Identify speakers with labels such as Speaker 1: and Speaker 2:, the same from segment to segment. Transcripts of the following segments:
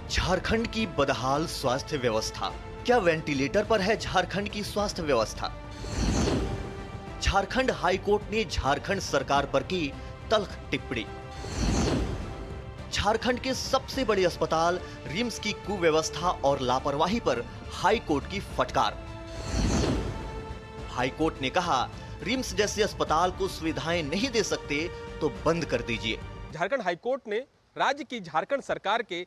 Speaker 1: झारखंड की बदहाल स्वास्थ्य व्यवस्था। क्या वेंटिलेटर पर है झारखंड की स्वास्थ्य व्यवस्था? झारखंड हाईकोर्ट ने झारखंड सरकार पर की तल्ख टिप्पणी। झारखंड के सबसे बड़े अस्पताल रिम्स की कुव्यवस्था और लापरवाही पर हाईकोर्ट की फटकार। हाईकोर्ट ने कहा, रिम्स जैसे अस्पताल को सुविधाएं नहीं दे सकते तो बंद कर दीजिए।
Speaker 2: झारखंड हाईकोर्ट ने राज्य की झारखंड सरकार के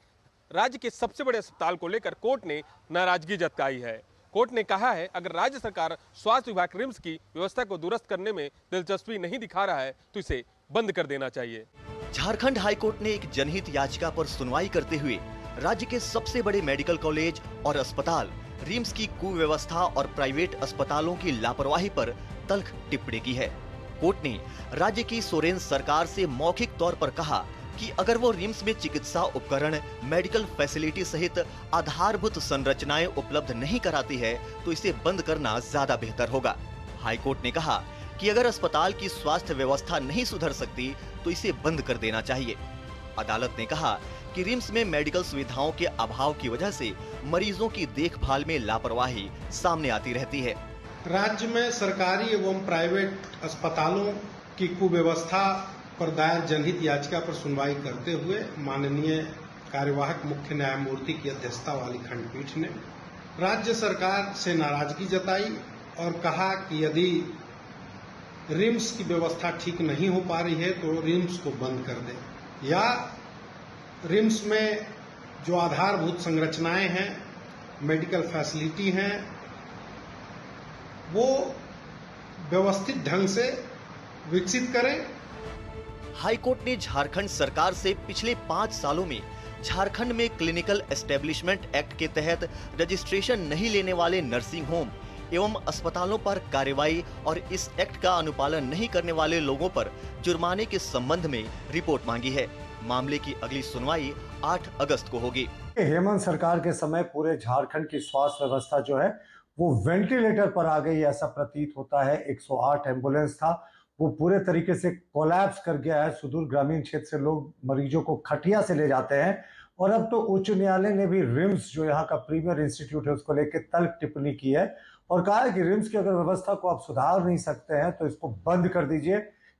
Speaker 2: राज्य के सबसे बड़े अस्पताल को लेकर कोर्ट ने नाराजगी जताई है। कोर्ट ने कहा है, अगर राज्य सरकार स्वास्थ्य विभाग रिम्स की व्यवस्था को दुरुस्त करने में दिलचस्पी नहीं दिखा रहा है तो इसे बंद कर देना चाहिए।
Speaker 1: झारखंड हाईकोर्ट ने एक जनहित याचिका पर सुनवाई करते हुए राज्य के सबसे बड़े मेडिकल कॉलेज और अस्पताल रिम्स की कुव्यवस्था और प्राइवेट अस्पतालों की लापरवाही पर तल्ख टिप्पणी की है। कोर्ट ने राज्य की सोरेन सरकार से मौखिक तौर पर कहा कि अगर वो रिम्स में चिकित्सा उपकरण, मेडिकल फैसिलिटी सहित आधारभूत संरचनाएं उपलब्ध नहीं कराती है तो इसे बंद करना ज्यादा बेहतर होगा। हाईकोर्ट ने कहा कि अगर अस्पताल की स्वास्थ्य व्यवस्था नहीं सुधर सकती तो इसे बंद कर देना चाहिए। अदालत ने कहा कि रिम्स में मेडिकल सुविधाओं के अभाव की वजह से मरीजों की देखभाल में लापरवाही सामने आती रहती है।
Speaker 3: राज्य में सरकारी एवं प्राइवेट अस्पतालों की कुव्यवस्था पर दायर जनहित याचिका पर सुनवाई करते हुए माननीय कार्यवाहक मुख्य न्यायमूर्ति की अध्यक्षता वाली खंडपीठ ने राज्य सरकार से नाराजगी जताई और कहा कि यदि रिम्स की व्यवस्था ठीक नहीं हो पा रही है तो रिम्स को बंद कर दे, या रिम्स में जो आधारभूत संरचनाएं हैं, मेडिकल फैसिलिटी हैं, वो व्यवस्थित ढंग से विकसित करें।
Speaker 1: हाईकोर्ट ने झारखंड सरकार से पिछले 5 सालों में झारखंड में क्लिनिकल एस्टेब्लिशमेंट एक्ट के तहत रजिस्ट्रेशन नहीं लेने वाले नर्सिंग होम एवं अस्पतालों पर कार्रवाई और इस एक्ट का अनुपालन नहीं करने वाले लोगों पर जुर्माने के संबंध में रिपोर्ट मांगी है। मामले की अगली सुनवाई 8 अगस्त को होगी।
Speaker 4: हेमंत सरकार के समय पूरे झारखंड की स्वास्थ्य व्यवस्था जो है वो वेंटिलेटर पर आ गई, ऐसा प्रतीत होता है। 108 एम्बुलेंस था, वो पूरे तरीके से कोलैप्स कर गया है। सुदूर ग्रामीण क्षेत्र से लोग मरीजों को खटिया से ले जाते हैं। और अब तो उच्च न्यायालय ने भी रिम्स जो यहाँ का प्रीमियर इंस्टीट्यूट है उसको लेकर तल्ख टिप्पणी की है और कहा है कि रिम्स की अगर व्यवस्था को आप सुधार नहीं सकते हैं तो इसको बंद कर दीजिए।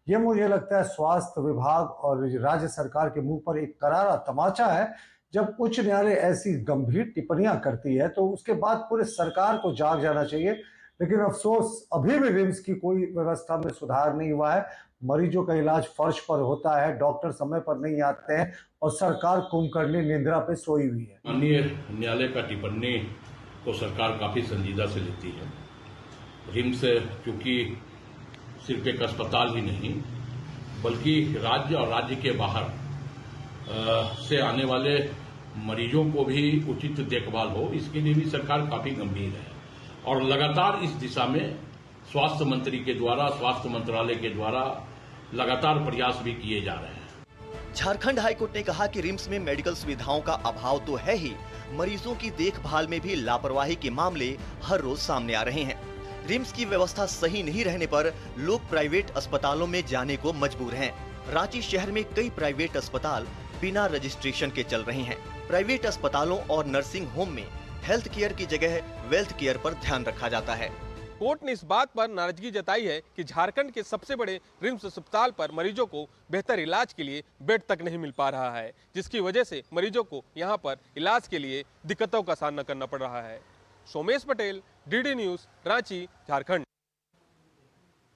Speaker 4: ये मुझे लगता है स्वास्थ्य विभाग और राज्य सरकार के मुंह पर एक करारा तमाचा है। जब उच्च न्यायालय ऐसी गंभीर टिप्पणियां करती है तो उसके बाद पूरे सरकार को जाग जाना चाहिए। लेकिन अफसोस अभी भी रिम्स की कोई व्यवस्था में सुधार नहीं हुआ है। मरीजों का इलाज फर्श पर होता है, डॉक्टर समय पर नहीं आते हैं और सरकार कुंभकर्णी निंद्रा पे सोई हुई है।
Speaker 5: माननीय न्यायालय का टिप्पणी को सरकार काफी संजीदा से लेती है। रिम्स क्योंकि सिर्फ एक अस्पताल ही नहीं बल्कि राज्य और राज्य के बाहर से आने वाले मरीजों को भी उचित देखभाल हो, इसके लिए भी सरकार काफी गंभीर है और लगातार इस दिशा में स्वास्थ्य मंत्री के द्वारा, स्वास्थ्य मंत्रालय के द्वारा लगातार प्रयास भी किए जा रहे हैं।
Speaker 1: झारखंड हाईकोर्ट ने कहा कि रिम्स में मेडिकल सुविधाओं का अभाव तो है ही, मरीजों की देखभाल में भी लापरवाही के मामले हर रोज सामने आ रहे हैं। रिम्स की व्यवस्था सही नहीं रहने पर लोग प्राइवेट अस्पतालों में जाने को मजबूर हैं। रांची शहर में कई प्राइवेट अस्पताल बिना रजिस्ट्रेशन के चल रहे हैं। प्राइवेट अस्पतालों और नर्सिंग होम में हेल्थ केयर की जगह वेल्थ केयर पर ध्यान रखा जाता है।
Speaker 2: कोर्ट ने इस बात पर नाराजगी जताई है कि झारखंड के सबसे बड़े रिम्स अस्पताल पर मरीजों को बेहतर इलाज के लिए बेड तक नहीं मिल पा रहा है, जिसकी वजह से मरीजों को यहां पर इलाज के लिए दिक्कतों का सामना करना पड़ रहा है। Somesh Patel, DD news, Ranchi, Jharkhand.